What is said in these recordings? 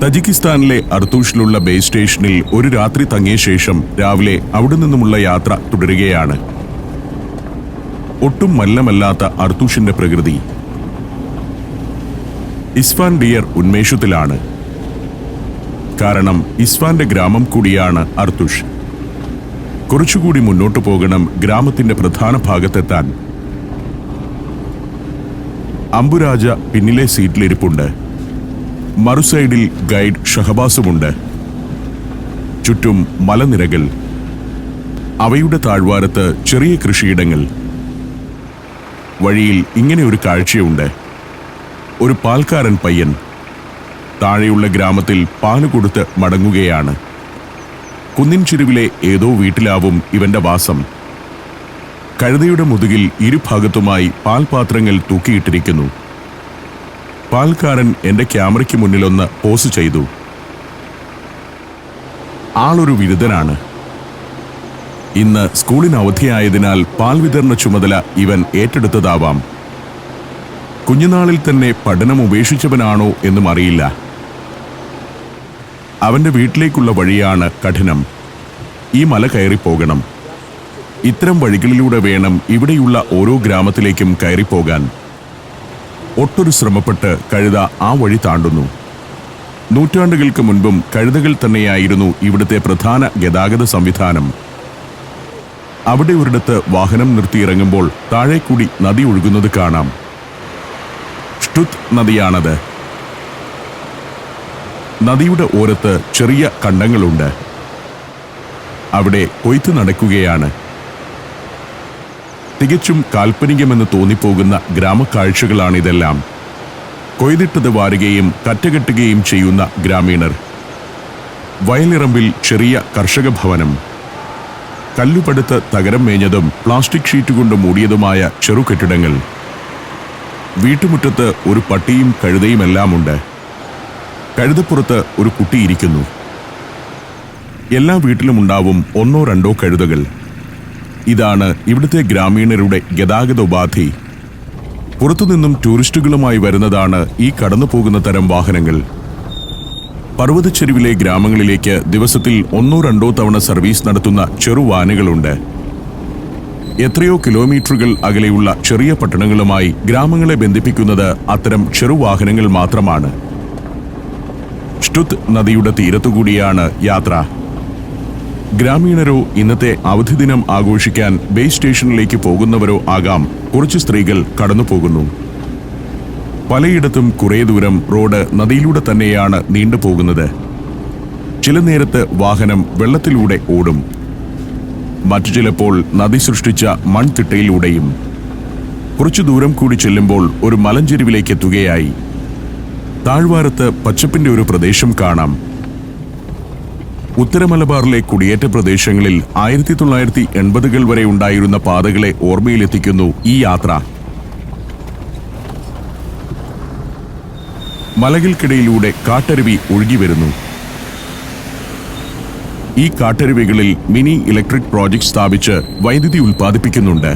തജിക്കിസ്ഥാനിലെ അർത്തൂഷിലുള്ള base സ്റ്റേഷനിൽ ഒരു രാത്രി തങ്ങിയ ശേഷം രാവിലെ അവിടെ നിന്നുമുള്ള യാത്ര തുടരുകയാണ്. ഒട്ടും മല്ലമല്ലാത്ത അർത്തൂഷിന്റെ പ്രകൃതി. ഇസ്ഫാൻ ഡിയർ ഉന്മേഷത്തിലാണ്. കാരണം ഇസ്ഫാന്റെ ഗ്രാമം കൂടിയാണ് അർത്തൂഷ്. കുറച്ചുകൂടി മുന്നോട്ടു പോകണം ഗ്രാമത്തിന്റെ പ്രധാന ഭാഗത്തെത്താൻ. അംബുരാജ പിന്നിലെ സീറ്റിലിരിപ്പുണ്ട്. മറുസൈഡിൽ ഗൈഡ് ഷഹബാസുമുണ്ട്. ചുറ്റും മലനിരകൾ, അവയുടെ താഴ്വാരത്ത് ചെറിയ കൃഷിയിടങ്ങൾ. വഴിയിൽ ഇങ്ങനെ ഒരു കാഴ്ചയുണ്ട്. ഒരു പാൽക്കാരൻ പയ്യൻ താഴെയുള്ള ഗ്രാമത്തിൽ പാല് കൊടുത്ത് മടങ്ങുകയാണ്. കുന്നിൻ ചെരുവിലെ ഏതോ വീട്ടിലാവും ഇവന്റെ വാസം. കഴുതയുടെ മുതുകിൽ ഇരുഭാഗത്തുമായി പാൽപാത്രങ്ങൾ തൂക്കിയിട്ടിരിക്കുന്നു. പാൽക്കാരൻ എന്റെ ക്യാമറയ്ക്ക് മുന്നിലൊന്ന് പോസ് ചെയ്തു. ആളൊരു വിരുദ്ധനാണ്. ഇന്ന് സ്കൂളിന് അവധിയായതിനാൽ പാൽ വിതരണ ചുമതല ഇവൻ ഏറ്റെടുത്തതാവാം. കുഞ്ഞുനാളിൽ തന്നെ പഠനം ഉപേക്ഷിച്ചവനാണോ എന്നും അറിയില്ല. അവന്റെ വീട്ടിലേക്കുള്ള വഴിയാണ് കഠിനം. ഈ മല കയറിപ്പോകണം. ഇത്തരം വഴികളിലൂടെ വേണം ഇവിടെയുള്ള ഓരോ ഗ്രാമത്തിലേക്കും കയറിപ്പോകാൻ. ഒട്ടൊരു ശ്രമപ്പെട്ട് കഴുത ആ വഴി താണ്ടുന്നു. നൂറ്റാണ്ടുകൾക്ക് മുൻപും കഴുതകൾ തന്നെയായിരുന്നു ഇവിടുത്തെ പ്രധാന ഗതാഗത സംവിധാനം. അവിടെ ഒരിടത്ത് വാഹനം നിർത്തിയിറങ്ങുമ്പോൾ താഴെക്കൂടി നദി ഒഴുകുന്നത് കാണാം. ഷ്ടുത് നദിയാണത്. നദിയുടെ ഓരത്ത് ചെറിയ കണ്ടങ്ങളുണ്ട്. അവിടെ കൊയ്ത്ത് നടക്കുകയാണ്. തികച്ചും കാൽപ്പനികമെന്ന് തോന്നിപ്പോകുന്ന ഗ്രാമക്കാഴ്ചകളാണിതെല്ലാം. കൊയ്തിട്ടത് വാരുകയും കറ്റകെട്ടുകയും ചെയ്യുന്ന ഗ്രാമീണർ. വയലിറമ്പിൽ ചെറിയ കർഷക ഭവനം. കല്ലുപടുത്ത് തകരം മേഞ്ഞതും പ്ലാസ്റ്റിക് ഷീറ്റ് കൊണ്ട് മൂടിയതുമായ ചെറുകെട്ടിടങ്ങൾ. വീട്ടുമുറ്റത്ത് ഒരു പട്ടിയും കഴുതയുമെല്ലാമുണ്ട്. കഴുതപ്പുറത്ത് ഒരു കുട്ടിയിരിക്കുന്നു. എല്ലാ വീട്ടിലുമുണ്ടാവും ഒന്നോ രണ്ടോ കഴുതകൾ. ഇതാണ് ഇവിടുത്തെ ഗ്രാമീണരുടെ ഗതാഗത ഉപാധി. പുറത്തുനിന്നും ടൂറിസ്റ്റുകളുമായി വരുന്നതാണ് ഈ കടന്നു പോകുന്ന തരം വാഹനങ്ങൾ. പർവ്വതച്ചെരുവിലെ ഗ്രാമങ്ങളിലേക്ക് ദിവസത്തിൽ ഒന്നോ രണ്ടോ തവണ സർവീസ് നടത്തുന്ന ചെറുവാനുകളുണ്ട്. എത്രയോ കിലോമീറ്ററുകൾ അകലെയുള്ള ചെറിയ പട്ടണങ്ങളുമായി ഗ്രാമങ്ങളെ ബന്ധിപ്പിക്കുന്നത് അത്തരം ചെറുവാഹനങ്ങൾ മാത്രമാണ്. ഷ്ടുത് നദിയുടെ തീരത്തുകൂടിയാണ് യാത്ര. ഗ്രാമീണരോ ഇന്നത്തെ അവധി ദിനം ആഘോഷിക്കാൻ ബേസ് സ്റ്റേഷനിലേക്ക് പോകുന്നവരോ ആകാം കുറച്ച് സ്ത്രീകൾ കടന്നു പോകുന്നു. പലയിടത്തും കുറേ ദൂരം റോഡ് നദിയിലൂടെ തന്നെയാണ് നീണ്ടുപോകുന്നത്. ചില നേരത്ത് വാഹനം വെള്ളത്തിലൂടെ ഓടും. മറ്റു ചിലപ്പോൾ നദി സൃഷ്ടിച്ച മൺതിട്ടയിലൂടെയും. കുറച്ചു ദൂരം കൂടി ചെല്ലുമ്പോൾ ഒരു മലഞ്ചെരുവിലേക്ക് എത്തുകയായി. താഴ്വാരത്ത് പച്ചപ്പിന്റെ ഒരു പ്രദേശം കാണാം. ഉത്തര മലബാറിലെ കുടിയേറ്റ പ്രദേശങ്ങളിൽ 1980-കൾ വരെ ഉണ്ടായിരുന്ന പാതകളെ ഓർമ്മയിലെത്തിക്കുന്നു ഈ യാത്ര. മലകൾക്കിടയിലൂടെ കാട്ടരുവി ഒഴുകി വരുന്നു. ഈ കാട്ടരുവികളിൽ മിനി ഇലക്ട്രിക് പ്രോജക്ട് സ്ഥാപിച്ച് വൈദ്യുതി ഉൽപ്പാദിപ്പിക്കുന്നുണ്ട്.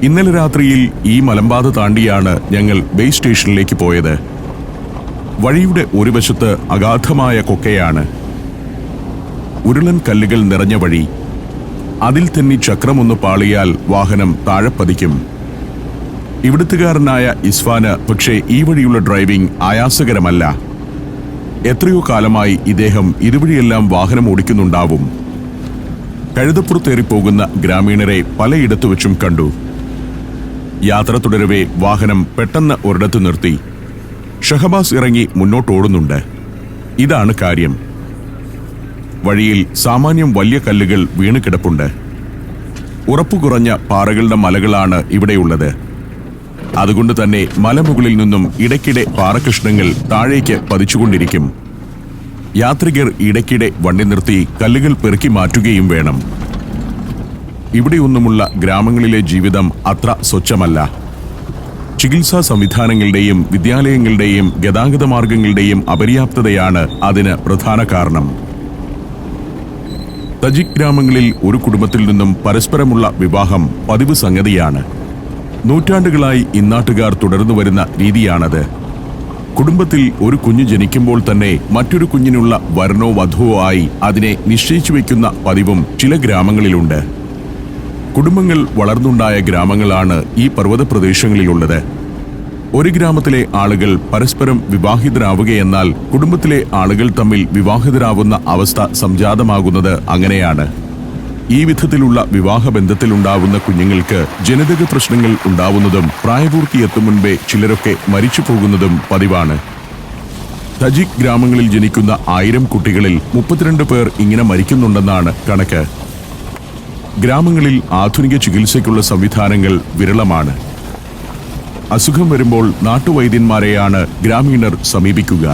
ഇന്നലെ രാത്രിയിൽ ഈ മലമ്പാത താണ്ടിയാണ് ഞങ്ങൾ ബേസ് സ്റ്റേഷനിലേക്ക് പോയത്. വഴിയുടെ ഒരു വശത്ത് അഗാധമായ കൊക്കയാണ്. ഉരുളൻ കല്ലുകൾ നിറഞ്ഞ വഴി. അതിൽ തന്നെ ചക്രമൊന്ന് പാളിയാൽ വാഹനം താഴെ പതിക്കും. ഇവിടുത്തുകാരനായ ഇസ്ഫാന് പക്ഷേ ഈ വഴിയുള്ള ഡ്രൈവിംഗ് ആയാസകരമല്ല. എത്രയോ കാലമായി ഇദ്ദേഹം ഇതുവഴിയെല്ലാം വാഹനം ഓടിക്കുന്നുണ്ടാവും. കഴുതപ്പുറത്തേറിപ്പോകുന്ന ഗ്രാമീണരെ പലയിടത്തു വെച്ചും കണ്ടു. യാത്ര തുടരവേ വാഹനം പെട്ടെന്ന് ഒരിടത്ത് നിർത്തി. ഷഹബാസ് ഇറങ്ങി മുന്നോട്ടോടുന്നുണ്ട്. ഇതാണ് കാര്യം. വഴിയിൽ സാമാന്യം വലിയ കല്ലുകൾ വീണ് കിടപ്പുണ്ട്. ഉറപ്പുകുറഞ്ഞ പാറകളുടെ മലകളാണ് ഇവിടെയുള്ളത്. അതുകൊണ്ട് തന്നെ മലമുകളിൽ നിന്നും ഇടയ്ക്കിടെ പാറകഷ്ണങ്ങൾ താഴേക്ക് പതിച്ചുകൊണ്ടിരിക്കും. യാത്രികർ ഇടയ്ക്കിടെ വണ്ടി നിർത്തി കല്ലുകൾ പെറുക്കി മാറ്റുകയും വേണം. ഇവിടെയൊന്നുമുള്ള ഗ്രാമങ്ങളിലെ ജീവിതം അത്ര സ്വച്ഛമല്ല. ചികിത്സാ സംവിധാനങ്ങളുടെയും വിദ്യാലയങ്ങളുടെയും ഗതാഗത മാർഗങ്ങളുടെയും അപര്യാപ്തതയാണ് അതിന് പ്രധാന കാരണം. തജിക് ഗ്രാമങ്ങളിൽ ഒരു കുടുംബത്തിൽ നിന്നും പരസ്പരമുള്ള വിവാഹം പതിവ് സംഗതിയാണ്. നൂറ്റാണ്ടുകളായി ഇന്നാട്ടുകാർ തുടർന്നു വരുന്ന രീതിയാണത്. കുടുംബത്തിൽ ഒരു കുഞ്ഞ് ജനിക്കുമ്പോൾ തന്നെ മറ്റൊരു കുഞ്ഞിനുള്ള വരനോ വധുവോ ആയി അതിനെ നിശ്ചയിച്ചു വെക്കുന്ന പതിവും ചില ഗ്രാമങ്ങളിലുണ്ട്. കുടുംബങ്ങൾ വളർന്നുണ്ടായ ഗ്രാമങ്ങളാണ് ഈ പർവ്വത പ്രദേശങ്ങളിലുള്ളത്. ഒരു ഗ്രാമത്തിലെ ആളുകൾ പരസ്പരം വിവാഹിതരാവുകയെന്നാൽ കുടുംബത്തിലെ ആളുകൾ തമ്മിൽ വിവാഹിതരാവുന്ന അവസ്ഥ സംജാതമാകുന്നത് അങ്ങനെയാണ്. ഈ വിധത്തിലുള്ള വിവാഹബന്ധത്തിലുണ്ടാവുന്ന കുഞ്ഞുങ്ങൾക്ക് ജനിതക പ്രശ്നങ്ങൾ ഉണ്ടാവുന്നതും പ്രായപൂർത്തിയെത്തും മുൻപേ ചിലരൊക്കെ മരിച്ചു പോകുന്നതും പതിവാണ്. തജിക് ഗ്രാമങ്ങളിൽ ജനിക്കുന്ന 1000 കുട്ടികളിൽ 32 പേർ ഇങ്ങനെ മരിക്കുന്നുണ്ടെന്നാണ് കണക്ക്. ഗ്രാമങ്ങളിൽ ആധുനിക ചികിത്സയ്ക്കുള്ള സംവിധാനങ്ങൾ വിരളമാണ്. അസുഖം വരുമ്പോൾ നാട്ടുവൈദ്യന്മാരെയാണ് ഗ്രാമീണർ സമീപിക്കുക.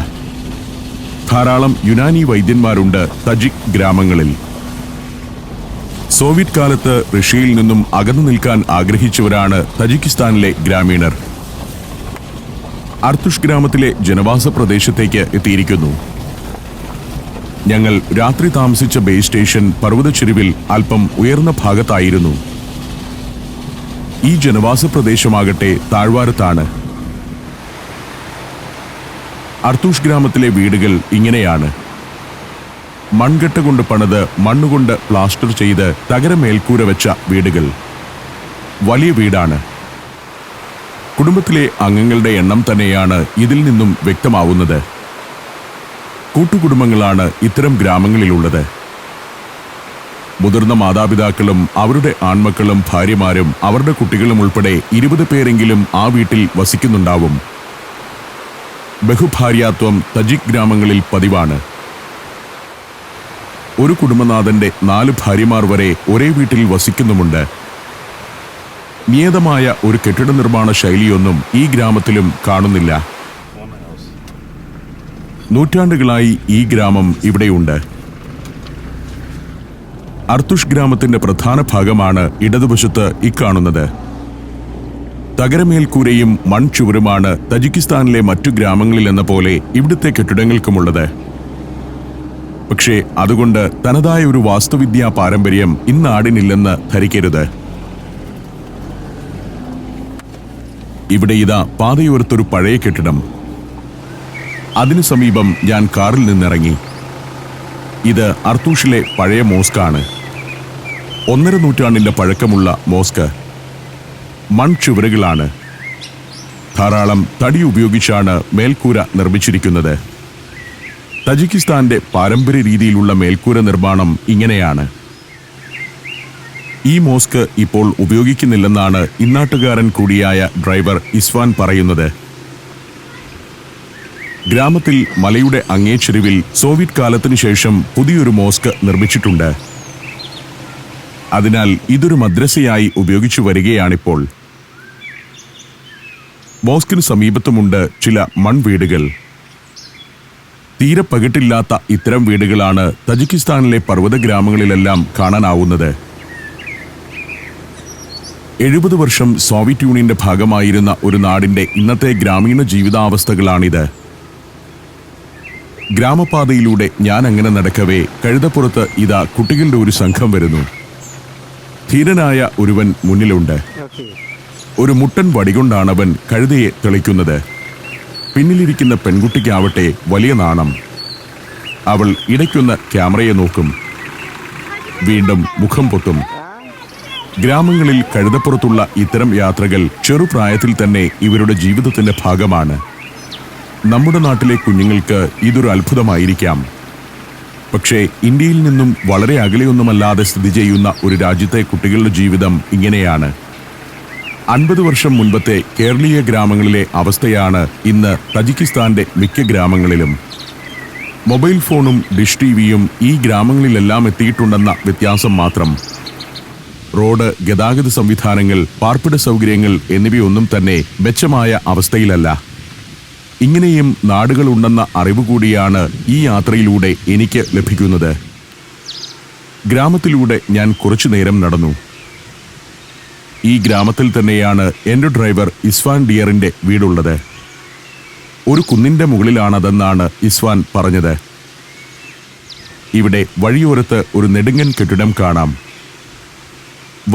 ധാരാളം യുനാനി വൈദ്യന്മാരുണ്ട് തജിക് ഗ്രാമങ്ങളിൽ. സോവിയറ്റ് കാലത്ത് റഷ്യയിൽ നിന്നും അകന്നു നിൽക്കാൻ ആഗ്രഹിച്ചവരാണ് തജിക്കിസ്ഥാനിലെ ഗ്രാമീണർ. അർത്തുഷ് ഗ്രാമത്തിലെ ജനവാസ പ്രദേശത്തേക്ക് എത്തിയിരിക്കുന്നു. ഞങ്ങൾ രാത്രി താമസിച്ച ബേസ് സ്റ്റേഷൻ പർവ്വതച്ചെരിവിൽ അല്പം ഉയർന്ന ഭാഗത്തായിരുന്നു. ഈ ജനവാസ പ്രദേശമാകട്ടെ താഴ്വാരത്താണ്. അർത്തൂഷ് ഗ്രാമത്തിലെ വീടുകൾ ഇങ്ങനെയാണ്. മൺകട്ട കൊണ്ട് പണിത് മണ്ണുകൊണ്ട് പ്ലാസ്റ്റർ ചെയ്ത് തകരമേൽക്കൂര വെച്ച വീടുകൾ. വലിയ വീടാണ്. കുടുംബത്തിലെ അംഗങ്ങളുടെ എണ്ണം തന്നെയാണ് ഇതിൽ നിന്നും വ്യക്തമാവുന്നത്. കൂട്ടുകുടുംബങ്ങളാണ് ഇത്തരം ഗ്രാമങ്ങളിലുള്ളത്. മുതിർന്ന മാതാപിതാക്കളും അവരുടെ ആൺമക്കളും ഭാര്യമാരും അവരുടെ കുട്ടികളും ഉൾപ്പെടെ 20 പേരെങ്കിലും ആ വീട്ടിൽ വസിക്കുന്നുണ്ടാവും. ബഹുഭാര്യാത്വം തജിക് ഗ്രാമങ്ങളിൽ പതിവാണ്. ഒരു കുടുംബനാഥന്റെ 4 ഭാര്യമാർ വരെ ഒരേ വീട്ടിൽ വസിക്കുന്നുമുണ്ട്. നിയതമായ ഒരു കെട്ടിട നിർമ്മാണ ശൈലിയൊന്നും ഈ ഗ്രാമത്തിലും കാണുന്നില്ല. നൂറ്റാണ്ടുകളായി ഈ ഗ്രാമം ഇവിടെയുണ്ട്. അർത്തുഷ് ഗ്രാമത്തിന്റെ പ്രധാന ഭാഗമാണ് ഇടതുവശത്ത് ഇക്കാണുന്നത്. തകരമേൽക്കൂരയും മൺചുവരുമാണ് തജിക്കിസ്ഥാനിലെ മറ്റു ഗ്രാമങ്ങളിലെന്ന പോലെ ഇവിടുത്തെ കെട്ടിടങ്ങൾക്കുമുള്ളത്. പക്ഷേ അതുകൊണ്ട് തനതായ ഒരു വാസ്തുവിദ്യാ പാരമ്പര്യം ഇന്നാടിനില്ലെന്ന് ധരിക്കരുത്. ഇവിടെ ഇതാ പാതയോരത്തൊരു പഴയ കെട്ടിടം. അതിനു സമീപം ഞാൻ കാറിൽ നിന്നിറങ്ങി. ഇത് അർത്തൂഷിലെ പഴയ മോസ്കാണ്. 1.5 നൂറ്റാണ്ടിന്റെ പഴക്കമുള്ള മോസ്ക്. മൺചുവരുകളാണ്. ധാരാളം തടി ഉപയോഗിച്ചാണ് മേൽക്കൂര നിർമ്മിച്ചിരിക്കുന്നത്. തജിക്കിസ്ഥാന്റെ പാരമ്പര്യ രീതിയിലുള്ള മേൽക്കൂര നിർമ്മാണം ഇങ്ങനെയാണ്. ഈ മോസ്ക് ഇപ്പോൾ ഉപയോഗിക്കുന്നില്ലെന്നാണ് ഇന്നാട്ടുകാരൻ കൂടിയായ ഡ്രൈവർ ഇസ്വാൻ പറയുന്നത്. ഗ്രാമത്തിൽ മലയുടെ അങ്ങേച്ചെരുവിൽ സോവിയറ്റ് കാലത്തിനു ശേഷം പുതിയൊരു മോസ്ക് നിർമ്മിച്ചിട്ടുണ്ട്. അതിനാൽ ഇതൊരു മദ്രസയായി ഉപയോഗിച്ചു വരികയാണിപ്പോൾ. മോസ്കിന് സമീപത്തുമുണ്ട് ചില മൺവീടുകൾ. തീരെ പകിട്ടില്ലാത്ത ഇത്തരം വീടുകളാണ് തജിക്കിസ്ഥാനിലെ പർവ്വത ഗ്രാമങ്ങളിലെല്ലാം കാണാനാവുന്നത്. 70 വർഷം സോവിയറ്റ് യൂണിയന്റെ ഭാഗമായിരുന്ന ഒരു നാടിന്റെ ഇന്നത്തെ ഗ്രാമീണ ജീവിതാവസ്ഥകളാണിത്. ഗ്രാമപാതയിലൂടെ ഞാൻ അങ്ങനെ നടക്കവേ കഴുതപ്പുറത്ത് ഇതാ കുട്ടികളുടെ ഒരു സംഘം വരുന്നു. ധീരനായ ഒരുവൻ മുന്നിലുണ്ട്. ഒരു മുട്ടൻ വടികൊണ്ടാണവൻ കഴുതയെ തെളിക്കുന്നത്. പിന്നിലിരിക്കുന്ന പെൺകുട്ടിക്കാവട്ടെ വലിയ നാണം. അവൾ ഇടയ്ക്കൊന്ന് ക്യാമറയെ നോക്കും, വീണ്ടും മുഖം പൊത്തും. ഗ്രാമങ്ങളിൽ കഴുതപ്പുറത്തുള്ള ഇത്തരം യാത്രകൾ ചെറുപ്രായത്തിൽ തന്നെ ഇവരുടെ ജീവിതത്തിന്റെ ഭാഗമാണ്. നമ്മുടെ നാട്ടിലെ കുഞ്ഞുങ്ങൾക്ക് ഇതൊരു അത്ഭുതമായിരിക്കാം. പക്ഷേ ഇന്ത്യയിൽ നിന്നും വളരെ അകലെയൊന്നുമല്ലാതെ സ്ഥിതി ചെയ്യുന്ന ഒരു രാജ്യത്തെ കുട്ടികളുടെ ജീവിതം ഇങ്ങനെയാണ്. 50 വർഷം മുൻപത്തെ കേരളീയ ഗ്രാമങ്ങളിലെ അവസ്ഥയാണ് ഇന്ന് തജിക്കിസ്ഥാന്റെ മിക്ക ഗ്രാമങ്ങളിലും. മൊബൈൽ ഫോണും ഡിഷ് ടിവിയും ഈ ഗ്രാമങ്ങളിലെല്ലാം എത്തിയിട്ടുണ്ടെന്ന വ്യത്യാസം മാത്രം. റോഡ്, ഗതാഗത സംവിധാനങ്ങൾ, പാർപ്പിട സൗകര്യങ്ങൾ എന്നിവയൊന്നും തന്നെ മെച്ചമായ അവസ്ഥയിലല്ല. ഇങ്ങനെയും നാടുകളുണ്ടെന്ന അറിവ് കൂടിയാണ് ഈ യാത്രയിലൂടെ എനിക്ക് ലഭിക്കുന്നത്. ഗ്രാമത്തിലൂടെ ഞാൻ കുറച്ചു നേരം നടന്നു. ഈ ഗ്രാമത്തിൽ തന്നെയാണ് എൻ്റെ ഡ്രൈവർ ഇസ്വാൻ ഡിയറിന്റെ വീടുള്ളത്. ഒരു കുന്നിന്റെ മുകളിലാണതെന്നാണ് ഇസ്വാൻ പറഞ്ഞത്. ഇവിടെ വഴിയോരത്ത് ഒരു നെടുങ്കൻ കെട്ടിടം കാണാം.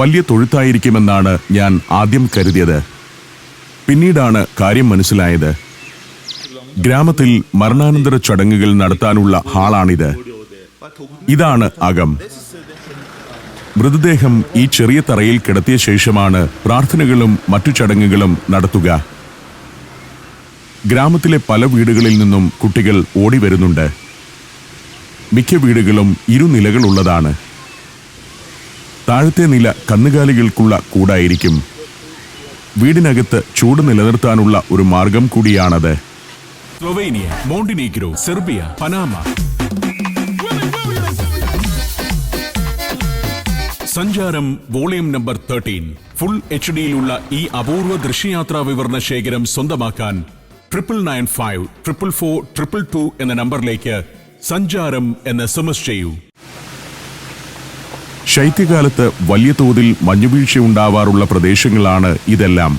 വലിയ തൊഴുത്തായിരിക്കുമെന്നാണ് ഞാൻ ആദ്യം കരുതിയത്. പിന്നീടാണ് കാര്യം മനസ്സിലായത്. ഗ്രാമത്തിൽ മരണാനന്തര ചടങ്ങുകൾ നടത്താനുള്ള ഹാളാണിത്. ഇതാണ് അകം. മൃതദേഹം ഈ ചെറിയ തറയിൽ കിടത്തിയ ശേഷമാണ് പ്രാർത്ഥനകളും മറ്റു ചടങ്ങുകളും നടത്തുക. ഗ്രാമത്തിലെ പല വീടുകളിൽ നിന്നും കുട്ടികൾ ഓടി വരുന്നുണ്ട്. മിക്ക വീടുകളും ഇരുനിലകളുള്ളതാണ്. താഴത്തെ നില കന്നുകാലികൾക്കുള്ള കൂടായിരിക്കും. വീടിനകത്ത് ചൂട് നിലനിർത്താനുള്ള ഒരു മാർഗം കൂടിയാണത്. Slovenia, Montenegro, Serbia, Panama. സഞ്ചാരം വോളിയം നമ്പർ 13. ഫുൾ HD-യിലുള്ള ഈ അപൂർവ ദൃശ്യയാത്രാ വിവരണ ശേഖരം സ്വന്തമാക്കാൻ 9995 444 222 എന്ന നമ്പറിലേക്ക് സഞ്ചാരം എന്ന് SMS ചെയ്യൂ. ശൈത്യകാലത്ത് വലിയ തോതിൽ മഞ്ഞുവീഴ്ച ഉണ്ടാവാറുള്ള പ്രദേശങ്ങളാണ് ഇതെല്ലാം.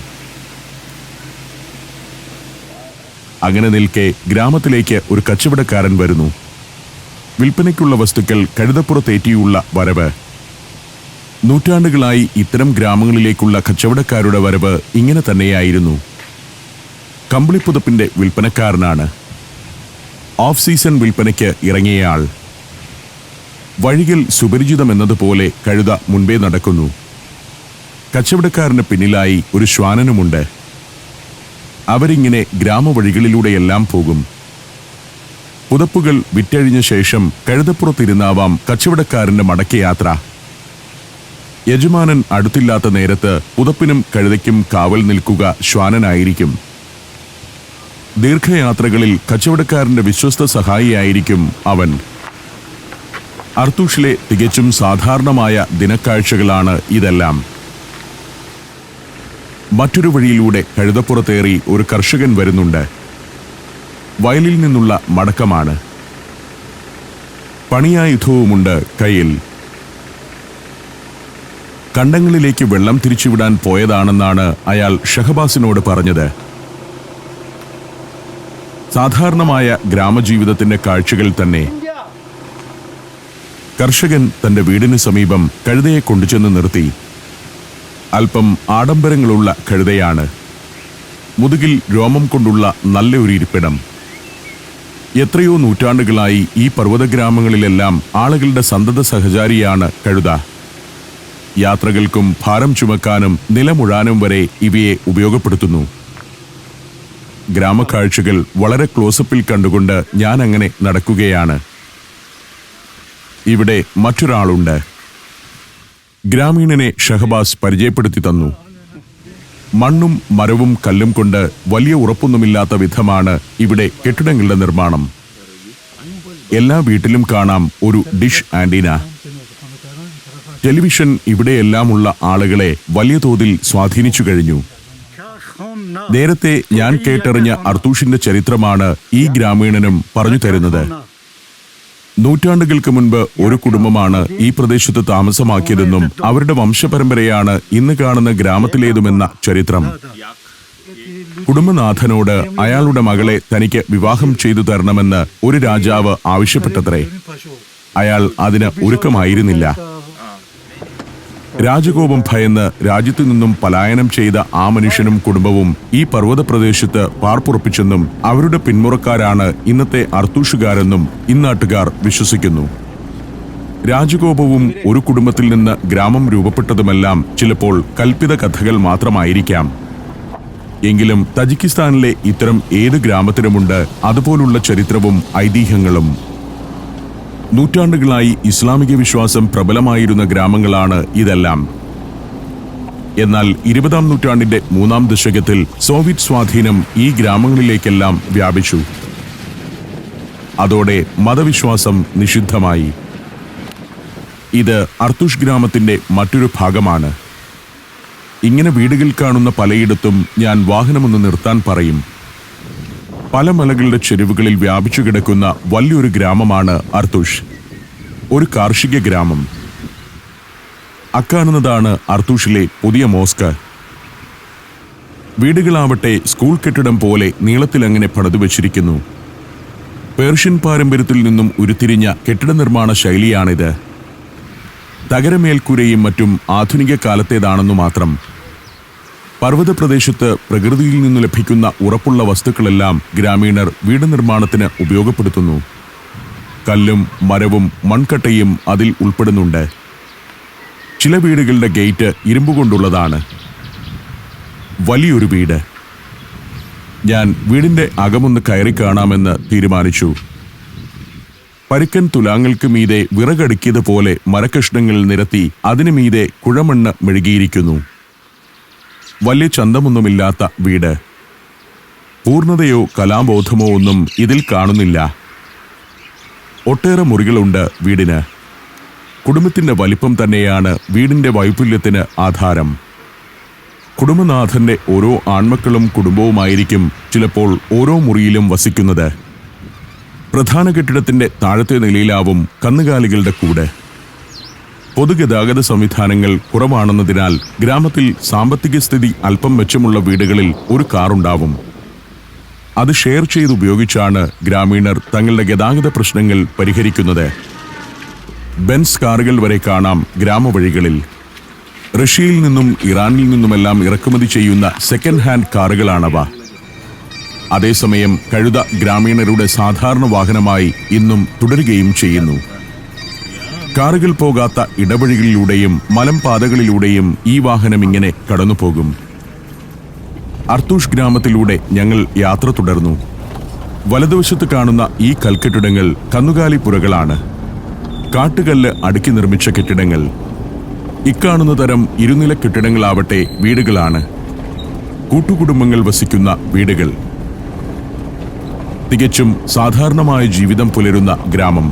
അങ്ങനെ നിൽക്കെ ഗ്രാമത്തിലേക്ക് ഒരു കച്ചവടക്കാരൻ വരുന്നു. വിൽപ്പനയ്ക്കുള്ള വസ്തുക്കൾ കഴുതപ്പുറത്തേറ്റിയുള്ള വരവ്. നൂറ്റാണ്ടുകളായി ഇത്തരം ഗ്രാമങ്ങളിലേക്കുള്ള കച്ചവടക്കാരുടെ വരവ് ഇങ്ങനെ തന്നെയായിരുന്നു. കമ്പിളിപ്പുതപ്പിന്റെ വിൽപ്പനക്കാരനാണ്. ഓഫ് സീസൺ വിൽപ്പനയ്ക്ക് ഇറങ്ങിയയാൾ. വഴികൾ സുപരിചിതമെന്നതുപോലെ കഴുത മുൻപേ നടക്കുന്നു. കച്ചവടക്കാരന് പിന്നിലായി ഒരു ശ്വാനനുമുണ്ട്. അവരിങ്ങനെ ഗ്രാമവഴികളിലൂടെയെല്ലാം പോകും. പുതപ്പുകൾ വിറ്റഴിഞ്ഞ ശേഷം കഴുതപ്പുറത്തിരുന്നാവാം കച്ചവടക്കാരന്റെ മടക്കയാത്ര. യജമാനൻ അടുത്തില്ലാത്ത നേരത്ത് പുതപ്പിനും കഴുതയ്ക്കും കാവൽ നിൽക്കുക ശ്വാനനായിരിക്കും. ദീർഘയാത്രകളിൽ കച്ചവടക്കാരന്റെ വിശ്വസ്ത സഹായിയായിരിക്കും അവൻ. അർത്തൂഷിലെ തികച്ചും സാധാരണമായ ദിനക്കാഴ്ചകളാണ് ഇതെല്ലാം. മറ്റൊരു വഴിയിലൂടെ കഴുതപ്പുറത്തേറി ഒരു കർഷകൻ വരുന്നുണ്ട്. വയലിൽ നിന്നുള്ള മടക്കമാണ്. പണിയായുധവുമുണ്ട് കയ്യിൽ. കണ്ടങ്ങളിലേക്ക് വെള്ളം തിരിച്ചുവിടാൻ പോയതാണെന്നാണ് അയാൾ ഷഹബാസിനോട് പറഞ്ഞത്. സാധാരണമായ ഗ്രാമജീവിതത്തിന്റെ കാഴ്ചകൾ തന്നെ. കർഷകൻ തന്റെ വീടിന് സമീപം കഴുതയെ കൊണ്ടുചെന്ന് നിർത്തി. അല്പം ആഡംബരങ്ങളുള്ള കഴുതയാണ്. മുതുകിൽ രോമം കൊണ്ടുള്ള നല്ല ഒരു ഇരിപ്പിടം. എത്രയോ നൂറ്റാണ്ടുകളായി ഈ പർവ്വതഗ്രാമങ്ങളിലെല്ലാം ആളുകളുടെ സന്തത സഹചാരിയാണ് കഴുത. യാത്രകൾക്കും ഭാരം ചുമക്കാനും നിലമുഴാനും വരെ ഇവയെ ഉപയോഗപ്പെടുത്തുന്നു. ഗ്രാമക്കാഴ്ചകൾ വളരെ ക്ലോസപ്പിൽ കണ്ടുകൊണ്ട് ഞാൻ അങ്ങനെ നടക്കുകയാണ്. ഇവിടെ മറ്റൊരാളുണ്ട്. ഗ്രാമീണനെ ഷഹബാസ് പരിചയപ്പെടുത്തി തന്നു. മണ്ണും മരവും കല്ലും കൊണ്ട് വലിയ ഉറപ്പൊന്നുമില്ലാത്ത വിധമാണ് ഇവിടെ കെട്ടിടങ്ങളുടെ നിർമ്മാണം. എല്ലാ വീട്ടിലും കാണാം ഒരു ഡിഷ് ആന്റീന. ടെലിവിഷൻ ഇവിടെയെല്ലാമുള്ള ആളുകളെ വലിയ തോതിൽ സ്വാധീനിച്ചു കഴിഞ്ഞു. നേരത്തെ ഞാൻ കേട്ടറിഞ്ഞ അർത്തൂഷിന്റെ ചരിത്രമാണ് ഈ ഗ്രാമീണനും പറഞ്ഞു തരുന്നത്. നൂറ്റാണ്ടുകൾക്ക് മുൻപ് ഒരു കുടുംബമാണ് ഈ പ്രദേശത്ത് താമസമാക്കിയതെന്നും അവരുടെ വംശപരമ്പരയാണ് ഇന്ന് കാണുന്ന ഗ്രാമത്തിലേതുമെന്ന ചരിത്രം. കുടുംബനാഥനോട് അയാളുടെ മകളെ തനിക്ക് വിവാഹം ചെയ്തു തരണമെന്ന് ഒരു രാജാവ് ആവശ്യപ്പെട്ടത്രേ. അയാൾ അതിന് ഒരുക്കമായിരുന്നില്ല. രാജകോപം ഭയന്ന് രാജ്യത്തു നിന്നും പലായനം ചെയ്ത ആ മനുഷ്യനും കുടുംബവും ഈ പർവ്വത പ്രദേശത്ത് പാർപ്പുറപ്പിച്ചെന്നും അവരുടെ പിന്മുറക്കാരാണ് ഇന്നത്തെ അർത്തൂഷുകാരെന്നും ഇന്നാട്ടുകാർ വിശ്വസിക്കുന്നു. രാജകോപവും ഒരു കുടുംബത്തിൽ നിന്ന് ഗ്രാമം രൂപപ്പെട്ടതുമെല്ലാം ചിലപ്പോൾ കൽപ്പിത കഥകൾ മാത്രമായിരിക്കാം. എങ്കിലും തജിക്കിസ്ഥാനിലെ ഇത്തരം ഏത് ഗ്രാമത്തിനുമുണ്ട് അതുപോലുള്ള ചരിത്രവും ഐതിഹ്യങ്ങളും. നൂറ്റാണ്ടുകളായി ഇസ്ലാമിക വിശ്വാസം പ്രബലമായിരുന്ന ഗ്രാമങ്ങളാണ് ഇതെല്ലാം. എന്നാൽ 20-ാം നൂറ്റാണ്ടിന്റെ 3-ാം ദശകത്തിൽ സോവിയറ്റ് സ്വാധീനം ഈ ഗ്രാമങ്ങളിലേക്കെല്ലാം വ്യാപിച്ചു. അതോടെ മതവിശ്വാസം നിഷിദ്ധമായി. ഇത് അർത്തൂഷ് ഗ്രാമത്തിന്റെ മറ്റൊരു ഭാഗമാണ്. ഇങ്ങനെ വീടുകൾ കാണുന്ന പലയിടത്തും ഞാൻ വാഹനമൊന്ന് നിർത്താൻ പറയും. പല മലകളുടെ ചെരുവുകളിൽ വ്യാപിച്ചു കിടക്കുന്ന വലിയൊരു ഗ്രാമമാണ് അർത്തൂഷ്. ഒരു കാർഷിക ഗ്രാമം. അക്കാണുന്നതാണ് അർത്തൂഷിലെ പുതിയ മോസ്ക്. വീടുകളാവട്ടെ സ്കൂൾ കെട്ടിടം പോലെ നീളത്തിലങ്ങനെ പണിതുവച്ചിരിക്കുന്നു. പേർഷ്യൻ പാരമ്പര്യത്തിൽ നിന്നും ഉരുത്തിരിഞ്ഞ കെട്ടിട നിർമ്മാണ ശൈലിയാണിത്. തകരമേൽക്കൂരയും മറ്റും ആധുനിക കാലത്തേതാണെന്നു മാത്രം. പർവ്വത പ്രദേശത്ത് പ്രകൃതിയിൽ നിന്ന് ലഭിക്കുന്ന ഉറപ്പുള്ള വസ്തുക്കളെല്ലാം ഗ്രാമീണർ വീട് നിർമ്മാണത്തിന് ഉപയോഗപ്പെടുത്തുന്നു. കല്ലും മരവും മൺകട്ടയും അതിൽ ഉൾപ്പെടുന്നുണ്ട്. ചില വീടുകളുടെ ഗേറ്റ് ഇരുമ്പുകൊണ്ടുള്ളതാണ്. വലിയൊരു വീട്. ഞാൻ വീടിന്റെ അകമൊന്ന് കയറി കാണാമെന്ന് തീരുമാനിച്ചു. പരുക്കൻ തുലാങ്ങൾക്ക് മീതെ വിറകടുക്കിയതുപോലെ മരക്കഷ്ണങ്ങൾ നിരത്തി അതിനു മീതെ കുഴമണ്ണ് മെഴുകിയിരിക്കുന്നു. വലിയ ചന്തമൊന്നുമില്ലാത്ത വീട്. പൂർണ്ണതയോ കലാബോധമോ ഒന്നും ഇതിൽ കാണുന്നില്ല. ഒട്ടേറെ മുറികളുണ്ട് വീടിന്. കുടുംബത്തിന്റെ വലിപ്പം തന്നെയാണ് വീടിന്റെ വൈപുല്യത്തിന് ആധാരം. കുടുംബനാഥന്റെ ഓരോ ആൺമക്കളും കുടുംബവുമായിരിക്കും ചിലപ്പോൾ ഓരോ മുറിയിലും വസിക്കുന്നത്. പ്രധാന കെട്ടിടത്തിന്റെ താഴത്തെ നിലയിലാവും കന്നുകാലികളുടെ കൂട്. പൊതുഗതാഗത സംവിധാനങ്ങൾ കുറവാണെന്നതിനാൽ ഗ്രാമത്തിൽ സാമ്പത്തിക സ്ഥിതി അല്പം മെച്ചമുള്ള വീടുകളിൽ ഒരു കാറുണ്ടാവും. അത് ഷെയർ ചെയ്ത് ഉപയോഗിച്ചാണ് ഗ്രാമീണർ തങ്ങളുടെ ഗതാഗത പ്രശ്നങ്ങൾ പരിഹരിക്കുന്നത്. ബെൻസ് കാറുകൾ വരെ കാണാം ഗ്രാമവഴികളിൽ. റഷ്യയിൽ നിന്നും ഇറാനിൽ നിന്നുമെല്ലാം ഇറക്കുമതി ചെയ്യുന്ന സെക്കൻഡ് ഹാൻഡ് കാറുകളാണവ. അതേസമയം കഴുത ഗ്രാമീണരുടെ സാധാരണ വാഹനമായി ഇന്നും തുടരുകയും ചെയ്യുന്നു. കാറുകൾ പോകാത്ത ഇടവഴികളിലൂടെയും മലമ്പാതകളിലൂടെയും ഈ വാഹനം ഇങ്ങനെ കടന്നുപോകും. അർത്തൂഷ് ഗ്രാമത്തിലൂടെ ഞങ്ങൾ യാത്ര തുടർന്നു. വലതുവശത്ത് കാണുന്ന ഈ കൽക്കെട്ടിടങ്ങൾ കന്നുകാലിപ്പുരകളാണ്. കാട്ടുകല്ല് അടുക്കി നിർമ്മിച്ച കെട്ടിടങ്ങൾ. ഇക്കാണുന്ന തരം ഇരുനില കെട്ടിടങ്ങളാവട്ടെ വീടുകളാണ്. കൂട്ടുകുടുംബങ്ങൾ വസിക്കുന്ന വീടുകൾ. തികച്ചും സാധാരണമായ ജീവിതം പുലരുന്ന ഗ്രാമം.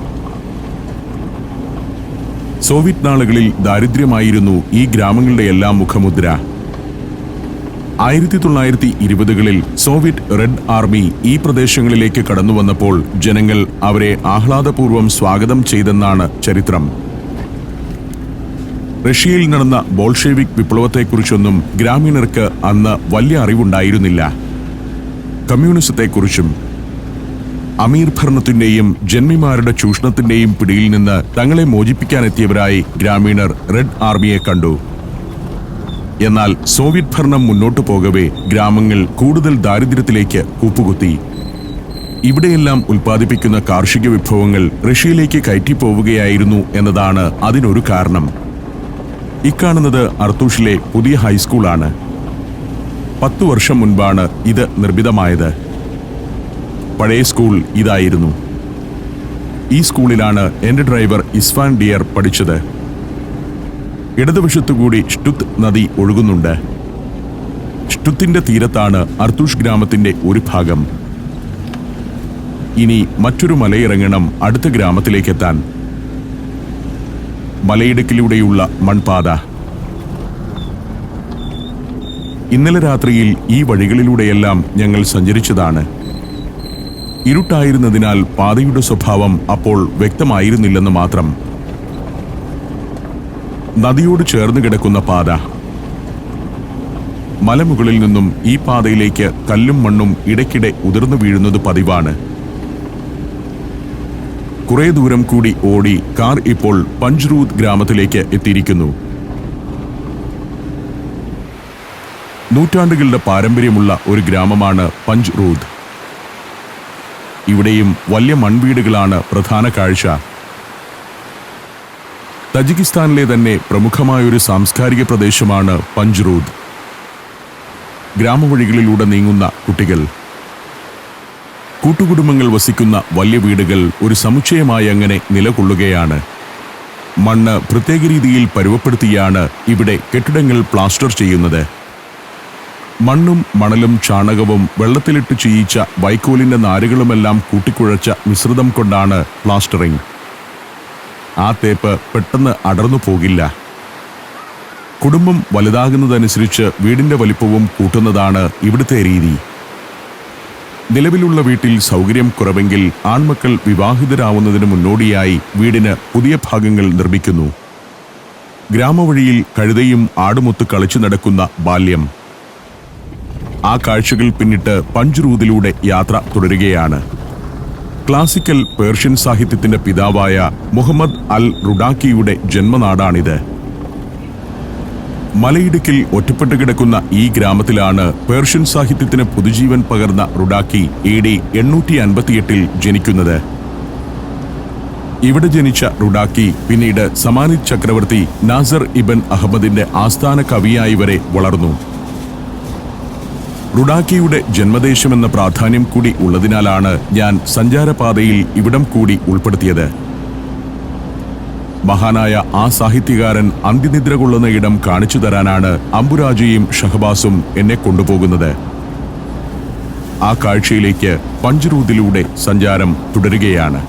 സോവിയറ്റ് നാളുകളിൽ ദാരിദ്ര്യമായിരുന്നു ഈ ഗ്രാമങ്ങളുടെ എല്ലാം മുഖമുദ്ര. 1920കളിൽ സോവിയറ്റ് റെഡ് ആർമി ഈ പ്രദേശങ്ങളിലേക്ക് കടന്നു വന്നപ്പോൾ ജനങ്ങൾ അവരെ ആഹ്ലാദപൂർവ്വം സ്വാഗതം ചെയ്തെന്നാണ് ചരിത്രം. റഷ്യയിൽ നടന്ന ബോൾഷെവിക് വിപ്ലവത്തെക്കുറിച്ചൊന്നും ഗ്രാമീണർക്ക് അന്ന് വലിയ അറിവുണ്ടായിരുന്നില്ല. കമ്മ്യൂണിസത്തെക്കുറിച്ചും. അമീർ ഭരണത്തിന്റെയും ജന്മിമാരുടെ ചൂഷണത്തിന്റെയും പിടിയിൽ നിന്ന് തങ്ങളെ മോചിപ്പിക്കാനെത്തിയവരായി ഗ്രാമീണർ റെഡ് ആർമിയെ കണ്ടു. എന്നാൽ സോവിയറ്റ് ഭരണം മുന്നോട്ടു പോകവേ ഗ്രാമങ്ങൾ കൂടുതൽ ദാരിദ്ര്യത്തിലേക്ക് കൂപ്പുകുത്തി. ഇവിടെയെല്ലാം ഉൽപ്പാദിപ്പിക്കുന്ന കാർഷിക വിഭവങ്ങൾ റഷ്യയിലേക്ക് കയറ്റിപ്പോവുകയായിരുന്നു എന്നതാണ് അതിനൊരു കാരണം. ഇക്കാണുന്നത് അർത്തൂഷിലെ പുതിയ ഹൈസ്കൂളാണ്. 10 വർഷം മുൻപാണ് ഇത് നിർമ്മിതമായത്. പഴയ സ്കൂൾ ഇതായിരുന്നു. ഈ സ്കൂളിലാണ് എന്റെ ഡ്രൈവർ ഇസ്ഫാൻ ഡിയർ പഠിച്ചത്. ഇടതുവശത്തുകൂടി ഷ്ടുത്ത് നദി ഒഴുകുന്നുണ്ട്. ഷ്ടുത്തിന്റെ തീരത്താണ് അർത്തൂഷ് ഗ്രാമത്തിന്റെ ഒരു ഭാഗം. ഇനി മറ്റൊരു മലയിറങ്ങണം അടുത്ത ഗ്രാമത്തിലേക്കെത്താൻ. മലയിടുക്കിലൂടെയുള്ള മൺപാത. ഇന്നലെ രാത്രിയിൽ ഈ വഴികളിലൂടെയെല്ലാം ഞങ്ങൾ സഞ്ചരിച്ചതാണ്. ഇരുട്ടായിരുന്നതിനാൽ പാതയുടെ സ്വഭാവം അപ്പോൾ വ്യക്തമായിരുന്നില്ലെന്ന് മാത്രം. നദിയോട് ചേർന്ന് കിടക്കുന്ന പാത. മലമുകളിൽ നിന്നും ഈ പാതയിലേക്ക് കല്ലും മണ്ണും ഇടയ്ക്കിടെ ഉതിർന്നു വീഴുന്നത് പതിവാണ്. കുറെ ദൂരം കൂടി ഓടി കാർ ഇപ്പോൾ പഞ്ച്റൂദ് ഗ്രാമത്തിലേക്ക് എത്തിയിരിക്കുന്നു. നൂറ്റാണ്ടുകളുടെ പാരമ്പര്യമുള്ള ഒരു ഗ്രാമമാണ് പഞ്ച്റൂദ്. ഇവിടെയും വലിയ മൺവീടുകളാണ് പ്രധാന കാഴ്ച. തജിക്കിസ്ഥാനിലെ തന്നെ പ്രമുഖമായൊരു സാംസ്കാരിക പ്രദേശമാണ് പഞ്ച്റൂദ്. ഗ്രാമവഴികളിലൂടെ നീങ്ങുന്ന കുട്ടികൾ. കൂട്ടുകുടുംബങ്ങൾ വസിക്കുന്ന വലിയ വീടുകൾ ഒരു സമുച്ചയമായി അങ്ങനെ നിലകൊള്ളുകയാണ്. മണ്ണ് പ്രത്യേക രീതിയിൽ പരുവപ്പെടുത്തിയാണ് ഇവിടെ കെട്ടിടങ്ങൾ പ്ലാസ്റ്റർ ചെയ്യുന്നത്. മണ്ണും മണലും ചാണകവും വെള്ളത്തിലിട്ട് ചീയിച്ച വൈക്കോലിന്റെ നാരുകളുമെല്ലാം കൂട്ടിക്കുഴച്ച മിശ്രിതം കൊണ്ടാണ് പ്ലാസ്റ്ററിംഗ്. ആ തേപ്പ് പെട്ടെന്ന് അടർന്നു പോകില്ല. കുടുംബം വലുതാകുന്നതനുസരിച്ച് വീടിന്റെ വലിപ്പവും കൂട്ടുന്നതാണ് ഇവിടുത്തെ രീതി. നിലവിലുള്ള വീട്ടിൽ സൗകര്യം കുറവെങ്കിൽ ആൺമക്കൾ വിവാഹിതരാവുന്നതിന് മുന്നോടിയായി വീടിന് പുതിയ ഭാഗങ്ങൾ നിർമ്മിക്കുന്നു. ഗ്രാമവഴിയിൽ കഴുതയും ആടുമൊത്ത് കളിച്ചു നടക്കുന്ന ബാല്യം. ആ കാഴ്ചകൾ പിന്നിട്ട് പഞ്ച്റൂദിലൂടെ യാത്ര തുടരുകയാണ്. ക്ലാസിക്കൽ പേർഷ്യൻ സാഹിത്യത്തിന്റെ പിതാവായ മുഹമ്മദ് അൽ റുഡാക്കിയുടെ ജന്മനാടാണിത്. മലയിടുക്കിൽ ഒറ്റപ്പെട്ടു കിടക്കുന്ന ഈ ഗ്രാമത്തിലാണ് പേർഷ്യൻ സാഹിത്യത്തിന് പുതുജീവൻ പകർന്ന റുഡാക്കി AD 858 ജനിക്കുന്നത്. ഇവിടെ ജനിച്ച റുഡാക്കി പിന്നീട് സമാനിദ് ചക്രവർത്തി നാസർ ഇബൻ അഹമ്മദിന്റെ ആസ്ഥാന കവിയായി വരെ വളർന്നു. റുഡാക്കിയുടെ ജന്മദേശമെന്ന പ്രാധാന്യം കൂടി ഉള്ളതിനാലാണ് ഞാൻ സഞ്ചാരപാതയിൽ ഇവിടം കൂടി ഉൾപ്പെടുത്തിയത്. മഹാനായ ആ സാഹിത്യകാരൻ അന്ത്യനിദ്ര കൊള്ളുന്ന ഇടം കാണിച്ചു തരാനാണ് അംബുരാജയും ഷഹബാസും എന്നെ കൊണ്ടുപോകുന്നത്. ആ കാഴ്ചയിലേക്ക് പഞ്ച്റൂദിലൂടെ സഞ്ചാരം തുടരുകയാണ്.